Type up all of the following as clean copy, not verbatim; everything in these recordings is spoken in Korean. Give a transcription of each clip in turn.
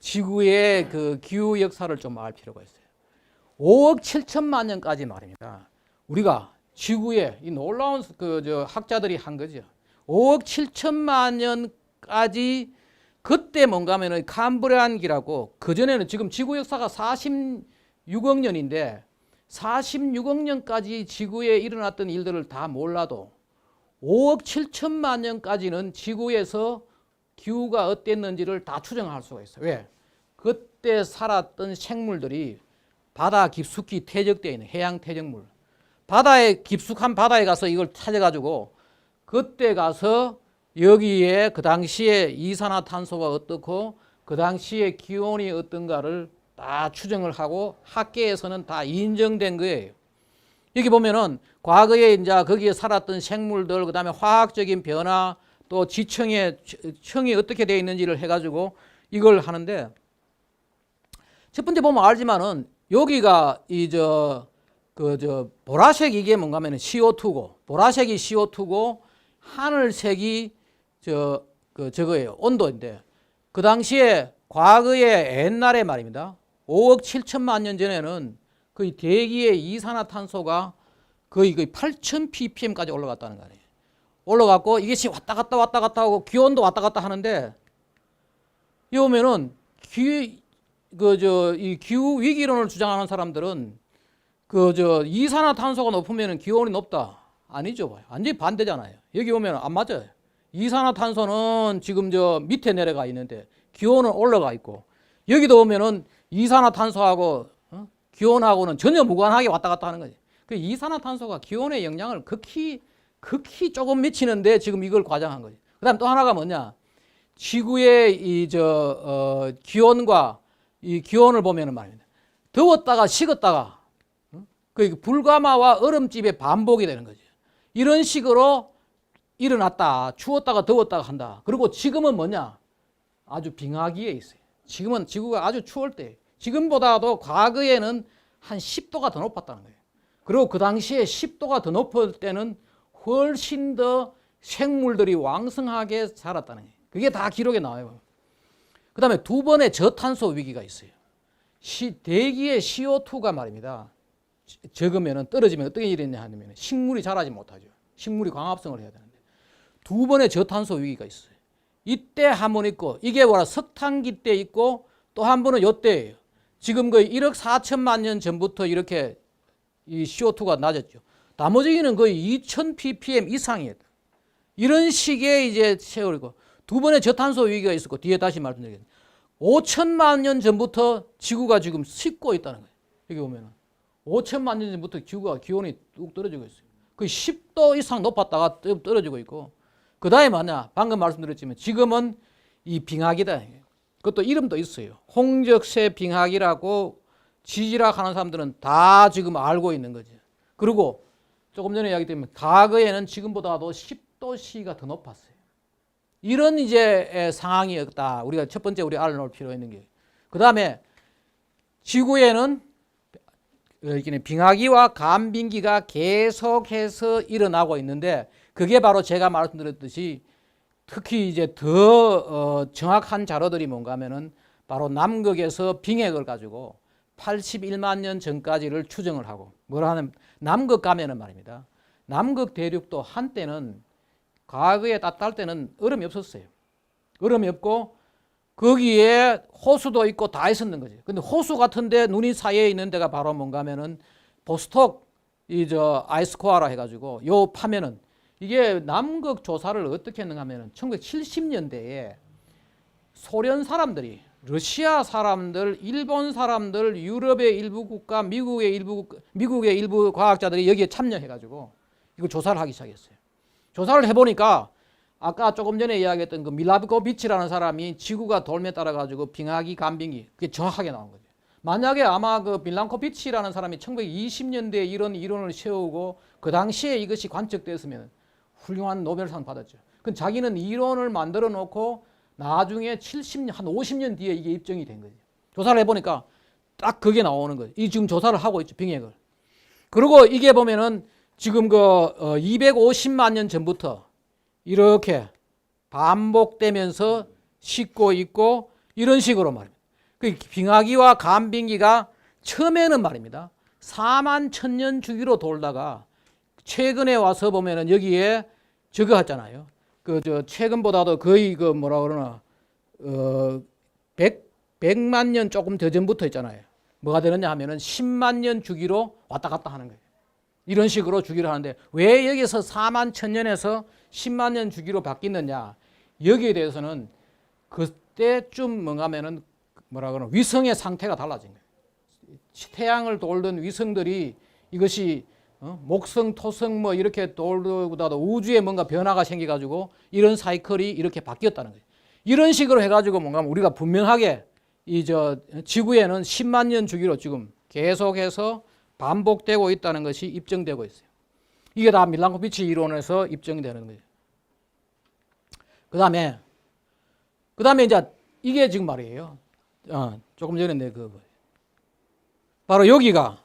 지구의 그 기후 역사를 좀 알 필요가 있어요. 5억 7천만 년까지 말입니다. 우리가 지구에 이 놀라운 학자들이 한 거죠. 5억 7천만 년까지 그때 뭔가 하면은 캄브리안기라고, 그전에는 지금 지구 역사가 46억 년인데 46억 년까지 지구에 일어났던 일들을 다 몰라도 5억 7천만 년까지는 지구에서 기후가 어땠는지를 다 추정할 수가 있어요. 왜? 그때 살았던 생물들이 바다 깊숙이 퇴적되어 있는 해양 퇴적물, 바다에 깊숙한 바다에 가서 이걸 찾아가지고 그때 가서 여기에 그 당시에 이산화탄소가 어떻고 그 당시에 기온이 어떤가를 다 추정을 하고 학계에서는 다 인정된 거예요. 여기 보면은 과거에 이제 거기에 살았던 생물들, 그 다음에 화학적인 변화, 또 청이 어떻게 되어 있는지를 해가지고 이걸 하는데, 첫 번째 보면 알지만은 여기가 보라색 이게 뭔가 하면 CO2고, 보라색이 CO2고 하늘색이 저거예요. 온도인데, 그 당시에 과거에 옛날에 말입니다. 5억 7천만 년 전에는 거의 대기의 이산화탄소가 거의 8,000 ppm까지 올라갔다는 거 아니에요. 올라갔고 이것이 왔다 갔다 하고 기온도 왔다 갔다 하는데, 이 보면은 이 기후 위기론을 주장하는 사람들은 이산화탄소가 높으면 기온이 높다. 아니죠. 완전히 반대잖아요. 여기 보면 안 맞아요. 이산화탄소는 지금 밑에 내려가 있는데 기온은 올라가 있고, 여기도 보면은 이산화탄소하고 기온하고는 전혀 무관하게 왔다 갔다 하는 거지. 그 이산화탄소가 기온에 영향을 극히 조금 미치는데 지금 이걸 과장한 거지. 그다음 또 하나가 뭐냐? 지구의 기온과 이 기온을 보면은 말입니다. 더웠다가 식었다가 그 불가마와 얼음집의 반복이 되는 거죠. 이런 식으로 일어났다. 추웠다가 더웠다가 한다. 그리고 지금은 뭐냐? 아주 빙하기에 있어요. 지금은 지구가 아주 추울 때, 지금보다도 과거에는 한 10도가 더 높았다는 거예요. 그리고 그 당시에 10도가 더 높을 때는 훨씬 더 생물들이 왕성하게 자랐다는 거예요. 그게 다 기록에 나와요. 그 다음에 두 번의 저탄소 위기가 있어요. 대기의 CO2가 말입니다. 적으면 떨어지면 어떻게 일이 있냐 하면 식물이 자라지 못하죠. 식물이 광합성을 해야 되는데, 두 번의 저탄소 위기가 있어요. 이때 한 번 있고, 이게 뭐라 석탄기 때 있고, 또 한 번은 요때예요. 지금 거의 1억 4천만 년 전부터 이렇게 이 CO2가 낮았죠. 나머지는 거의 2000 ppm 이상이에요. 이런 식의 이제 세월이고, 두 번의 저탄소 위기가 있었고, 뒤에 다시 말씀드리겠습니다. 5천만 년 전부터 지구가 지금 식고 있다는 거예요. 여기 보면은 5천만 년 전부터 지구가 기온이 뚝 떨어지고 있어요. 거의 10도 이상 높았다가 떨어지고 있고, 그 다음에 뭐냐? 방금 말씀드렸지만 지금은 이 빙하기다. 그것도 이름도 있어요. 홍적세 빙하기라고 지질학 하는 사람들은 다 지금 알고 있는 거죠. 그리고 조금 전에 이야기했지만 과거에는 지금보다도 10도씨가 더 높았어요. 이런 이제 상황이었다. 우리가 첫 번째 우리 알아놓을 필요가 있는 게. 그 다음에 지구에는 빙하기와 간빙기가 계속해서 일어나고 있는데, 그게 바로 제가 말씀드렸듯이 특히 이제 더 정확한 자료들이 뭔가 하면은 바로 남극에서 빙액을 가지고 81만 년 전까지를 추정을 하고, 뭐라 하면 남극 가면은 말입니다. 남극 대륙도 한때는 과거에 따뜻할 때는 얼음이 없었어요. 얼음이 없고 거기에 호수도 있고 다 있었는 거죠. 근데 호수 같은데 눈이 사이에 있는 데가 바로 뭔가 하면은 보스톡 아이스코어라 해가지고 요 파면은, 이게 남극 조사를 어떻게 했는가 하면은 1970년대에 소련 사람들이, 러시아 사람들, 일본 사람들, 유럽의 일부 국가, 미국의 일부 과학자들이 여기에 참여해가지고 이거 조사를 하기 시작했어요. 조사를 해보니까 아까 조금 전에 이야기했던 그 밀라코비치라는 사람이 지구가 돌에 따라 가지고 빙하기, 간빙기, 그게 정확하게 나온 거죠. 만약에 아마 그 밀라코비치라는 사람이 1920년대에 이런 이론을 세우고 그 당시에 이것이 관측됐으면 훌륭한 노벨상 받았죠. 그 자기는 이론을 만들어 놓고 나중에 한 50년 뒤에 이게 입증이 된 거죠. 조사를 해보니까 딱 그게 나오는 거죠. 이 지금 조사를 하고 있죠, 빙액을. 그리고 이게 보면은 지금 250만 년 전부터 이렇게 반복되면서 식고 있고 이런 식으로 말입니다. 그 빙하기와 간빙기가 처음에는 말입니다. 4만 1000년 주기로 돌다가 최근에 와서 보면은 여기에 저거 했잖아요. 그 저 최근보다도 거의 그 뭐라 그러나 100만 년 조금 더 전부터 있잖아요. 뭐가 되느냐 하면은 10만 년 주기로 왔다 갔다 하는 거예요. 이런 식으로 주기를 하는데 왜 여기서 4만 1000년에서 10만 년 주기로 바뀌느냐? 여기에 대해서는 그때쯤 뭔가면은 뭐라 그러나 위성의 상태가 달라진 거예요. 태양을 돌던 위성들이 이것이 목성, 토성 뭐 이렇게 돌보다도 우주에 뭔가 변화가 생겨가지고 이런 사이클이 이렇게 바뀌었다는 거예요. 이런 식으로 해가지고 뭔가 우리가 분명하게 이 지구에는 10만 년 주기로 지금 계속해서 반복되고 있다는 것이 입증되고 있어요. 이게 다 밀란코비치 이론에서 입증되는 거예요. 그 다음에 이제 이게 지금 말이에요. 조금 전에 내 바로 여기가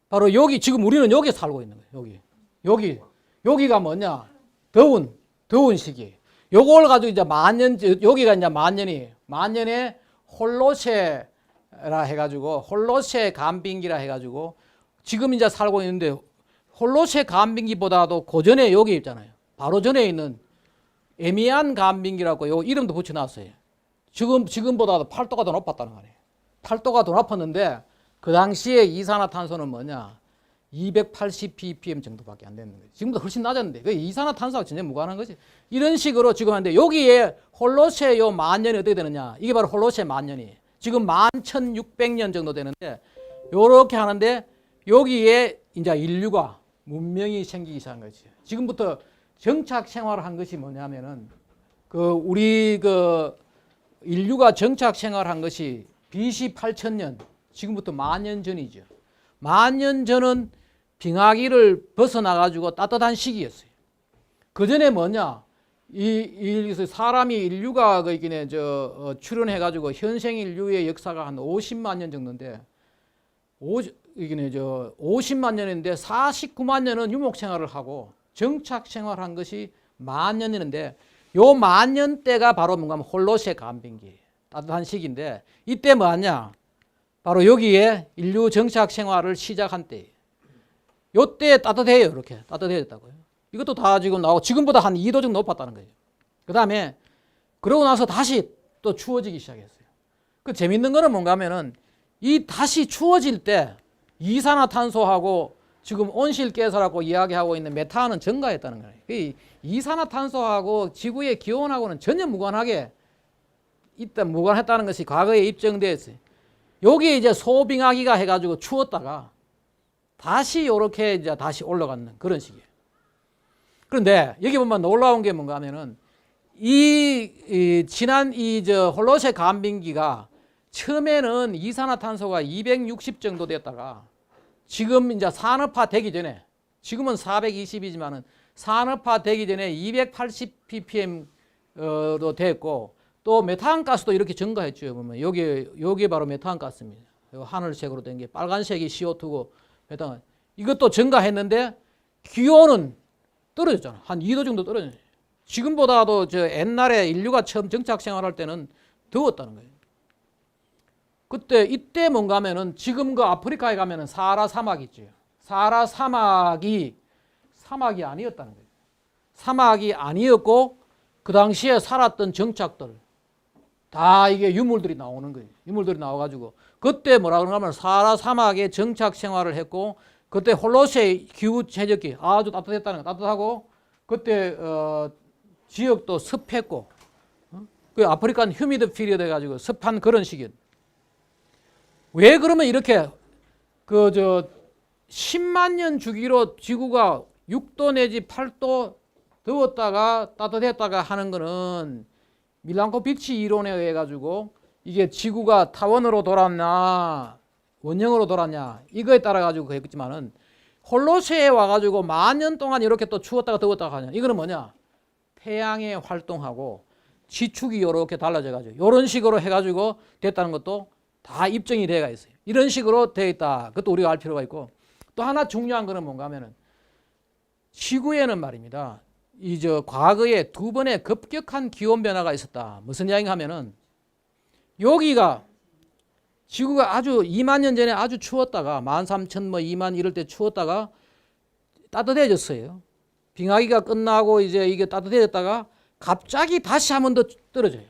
바로 여기 지금 우리는 여기 살고 있는 거예요. 여기가 뭐냐? 더운 시기. 요걸 가지고 이제 여기가 이제 만년에 홀로세라 해가지고 홀로세 간빙기라 해가지고 지금 이제 살고 있는데 홀로세 간빙기보다도 고전에 여기 있잖아요. 바로 전에 있는 에미안 간빙기라고 요 이름도 붙여놨어요. 지금보다도 8도가 더 높았다는 거예요. 8도가 더 높았는데 그 당시에 이산화탄소는 뭐냐? 280 ppm 정도밖에 안 되는 거예요. 지금도 훨씬 낮았는데 그 이산화탄소가 전혀 무관한 거지. 이런 식으로 지금 하는데 여기에 홀로세 요 만년이 어떻게 되느냐? 이게 바로 홀로세 만년이 지금 11,600년 정도 되는데 요렇게 하는데 여기에 이제 인류가 문명이 생기기 시작한 거지. 지금부터 정착 생활을 한 것이 뭐냐면은 우리 인류가 정착 생활한 것이 BC 8,000년 지금부터 만년 전이죠. 만년 전은 빙하기를 벗어나가지고 따뜻한 시기였어요. 그 전에 뭐냐? 사람이 인류가 출현해가지고 현생 인류의 역사가 한 50만 년 정도인데, 50만 년인데 49만 년은 유목 생활을 하고 정착 생활한 것이 만 년이는데, 요 만 년 때가 바로 뭔가 홀로세 간빙기 따뜻한 시기인데, 이때 뭐냐? 바로 여기에 인류 정착 생활을 시작한 때예요. 요때 따뜻해요. 이렇게 따뜻해졌다고요. 이것도 다 지금 나오고 지금보다 한 2도 정도 높았다는 거예요. 그 다음에 그러고 나서 다시 또 추워지기 시작했어요. 그 재밌는 거는 뭔가 하면은 이 다시 추워질 때 이산화탄소하고 지금 온실가스라고 이야기하고 있는 메탄은 증가했다는 거예요. 이 이산화탄소하고 지구의 기온하고는 전혀 무관했다는 것이 과거에 입증되었어요. 여기에 이제 소빙하기가 해가지고 추웠다가 다시 이렇게 이제 다시 올라가는 그런 식이에요. 그런데 여기 보면 놀라운 게 뭔가 하면은 지난 홀로세 간빙기가 처음에는 이산화탄소가 260 정도 됐다가 지금 이제 산업화 되기 전에 지금은 420이지만은 산업화 되기 전에 280 ppm로 됐고 또 메탄가스도 이렇게 증가했죠. 보면 여기 바로 메탄가스입니다. 하늘색으로 된 게 빨간색이 CO2고 메탄 이것도 증가했는데 기온은 떨어졌잖아. 한 2도 정도 떨어졌어요. 지금보다도 옛날에 인류가 처음 정착 생활할 때는 더웠다는 거예요. 이때 뭔가 하면은 지금 아프리카에 가면은 사하라 사막 있죠. 사하라 사막이 아니었다는 거예요. 사막이 아니었고 그 당시에 살았던 정착들 다 이게 유물들이 나오는 거예요. 유물들이 나와가지고 그때 뭐라 그러냐 하면 사하라 사막에 정착 생활을 했고 그때 홀로세 기후 최적기 아주 따뜻했다는 거 따뜻하고 그때 지역도 습했고 그 아프리카는 휴미드 피리어드 해가지고 습한 그런 시기였. 왜 그러면 이렇게 10만 년 주기로 지구가 6도 내지 8도 더웠다가 따뜻했다가 하는 거는 밀란코비치 이론에 의해 가지고 이게 지구가 타원으로 돌았나 원형으로 돌았냐 이거에 따라 가지고 그랬지만은 홀로세에 와가지고 만 년 동안 이렇게 또 추웠다가 더웠다가 하냐 이거는 뭐냐 태양의 활동하고 지축이 이렇게 달라져 가지고 이런 식으로 해가지고 됐다는 것도 다 입증이 되어 있어요. 이런 식으로 되어 있다. 그것도 우리가 알 필요가 있고 또 하나 중요한 거는 뭔가 하면은 지구에는 말입니다. 과거에 2번의 급격한 기온 변화가 있었다. 무슨 이야기가 하면은 여기가 지구가 아주 2만 년 전에 아주 추웠다가 13,000 뭐 2만 이럴 때 추웠다가 따뜻해졌어요. 빙하기가 끝나고 이제 이게 따뜻해졌다가 갑자기 다시 한 번 더 떨어져요.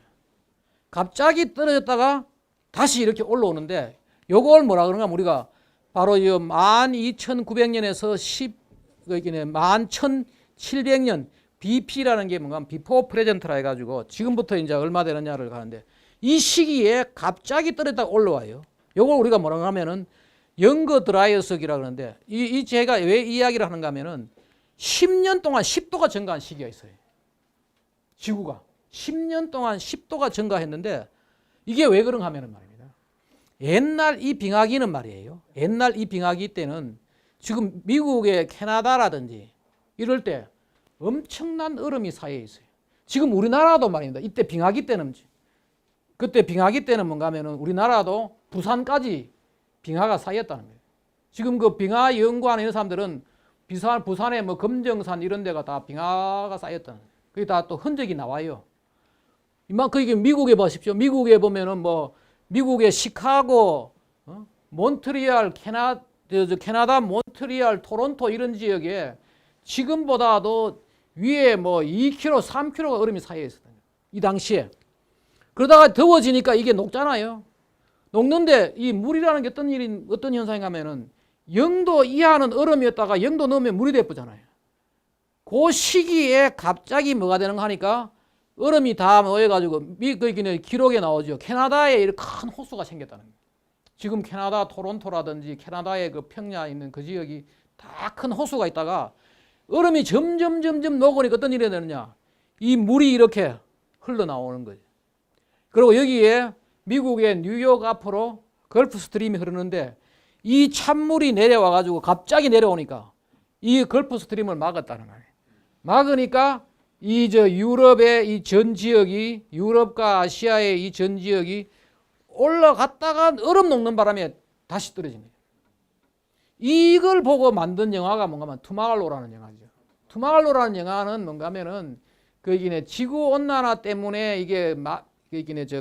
갑자기 떨어졌다가 다시 이렇게 올라오는데 요걸 뭐라 그러는가 우리가 바로 이 12,900년에서 11,700년 BP라는 게 뭔가 비포 프레젠트라 해가지고 지금부터 이제 얼마 되느냐를 가는데 이 시기에 갑자기 떨어졌다가 올라와요. 요걸 우리가 뭐라 하면은 영거 드라이어석이라 그러는데 이 제가 왜 이야기를 하는가 하면은 10년 동안 10도가 증가한 시기가 있어요. 지구가 10년 동안 10도가 증가했는데 이게 왜 그런가 하면은 말입니다. 옛날 이 빙하기는 말이에요. 옛날 이 빙하기 때는 지금 미국의 캐나다라든지 이럴 때 엄청난 얼음이 쌓여 있어요. 지금 우리나라도 말입니다. 이때 빙하기 때는 그때 빙하기 때는 뭔가 하면은 우리나라도 부산까지 빙하가 쌓였다는 거예요. 지금 그 빙하 연구하는 이런 사람들은 부산의 뭐 금정산 이런 데가 다 빙하가 쌓였다는 거예요. 그게 다 또 흔적이 나와요. 이만큼 이게 미국에 보십시오. 미국에 보면은 뭐 미국의 시카고, 몬트리알, 캐나다 몬트리알, 토론토 이런 지역에 지금보다도 위에 뭐 2km, 3km가 얼음이 쌓여 있었어요. 이 당시에. 그러다가 더워지니까 이게 녹잖아요. 녹는데 이 물이라는 게 어떤 현상인가 하면은 0도 이하는 얼음이었다가 0도 넘으면 물이 돼버잖아요. 그 시기에 갑자기 뭐가 되는가 하니까 얼음이 다 모여가지고 기록에 나오죠. 캐나다에 이렇게 큰 호수가 생겼다는 거예요. 지금 캐나다 토론토라든지 캐나다의 그 평야에 있는 그 지역이 다 큰 호수가 있다가 얼음이 점점 녹으니까 어떤 일이 되느냐. 이 물이 이렇게 흘러나오는 거죠. 그리고 여기에 미국의 뉴욕 앞으로 걸프 스트림이 흐르는데 이 찬물이 내려와가지고 갑자기 내려오니까 이 걸프 스트림을 막았다는 거예요. 막으니까 이 유럽의 이 전 지역이 유럽과 아시아의 이 전 지역이 올라갔다가 얼음 녹는 바람에 다시 떨어집니다. 이걸 보고 만든 영화가 뭔가 하면 투마할로라는 영화죠. 투마할로라는 영화는 뭔가 하면은 그 지구 온난화 때문에 이게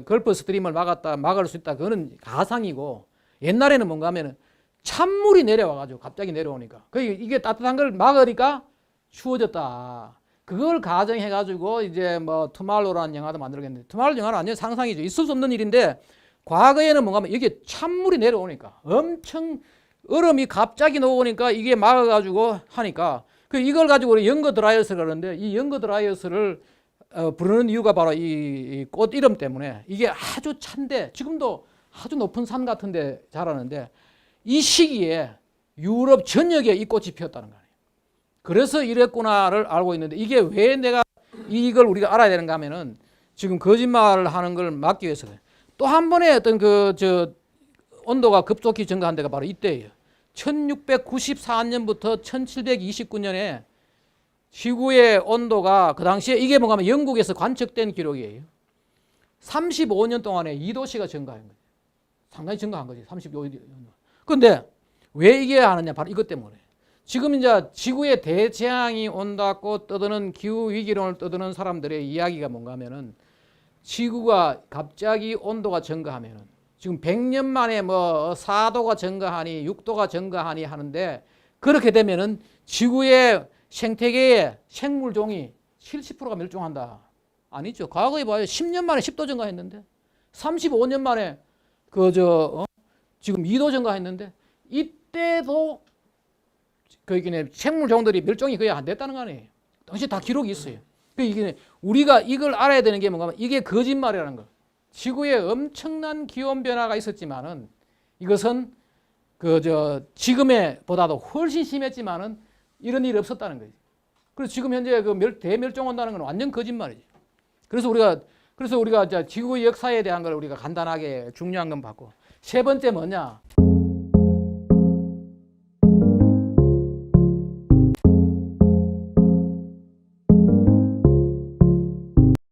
걸프 스트림을 막을 수 있다. 그거는 가상이고 옛날에는 뭔가 하면은 찬물이 내려와가지고 갑자기 내려오니까 이게 따뜻한 걸 막으니까 추워졌다. 그걸 가정해가지고 이제 뭐 투마할로라는 영화도 만들었겠는데 투마할로 영화는 완전 상상이죠. 있을 수 없는 일인데 과거에는 뭔가 하면 이게 찬물이 내려오니까 엄청 얼음이 갑자기 녹으니까 이게 막아가지고 하니까 이걸 가지고 우리 영거 드라이어스를 하는데 이 영거 드라이어스를 부르는 이유가 바로 이 꽃 이름 때문에 이게 아주 찬데 지금도 아주 높은 산 같은 데 자라는데 이 시기에 유럽 전역에 이 꽃이 피었다는 거예요. 그래서 이랬구나를 알고 있는데 이게 왜 내가 이걸 우리가 알아야 되는가 하면은 지금 거짓말을 하는 걸 막기 위해서 또 한 번에 어떤 온도가 급속히 증가한 데가 바로 이때예요. 1694년부터 1729년에 지구의 온도가 그 당시에 이게 뭔가 하면 영국에서 관측된 기록이에요. 35년 동안에 2도씨가 증가한 거예요. 상당히 증가한 거지. 35년. 그런데 왜 이게 하느냐? 바로 이것 때문에. 지금 이제 지구에 대재앙이 온다고 떠드는 기후 위기론을 떠드는 사람들의 이야기가 뭔가 하면은 지구가 갑자기 온도가 증가하면은 지금 100년 만에 뭐 4도가 증가하니 6도가 증가하니 하는데 그렇게 되면은 지구의 생태계의 생물종이 70%가 멸종한다. 아니죠. 과거에 봐요. 10년 만에 10도 증가했는데 35년 만에 지금 2도 증가했는데 이때도 생물종들이 멸종이 거의 안 됐다는 거 아니에요. 당시 다 기록이 있어요. 우리가 이걸 알아야 되는 게 뭔가 하면 이게 거짓말이라는 거. 지구에 엄청난 기온 변화가 있었지만은 이것은 지금의 보다도 훨씬 심했지만은 이런 일이 없었다는 거지. 그래서 지금 현재 대멸종 온다는 건 완전 거짓말이지. 그래서 우리가 지구의 역사에 대한 걸 우리가 간단하게 중요한 건 봤고 세 번째 뭐냐?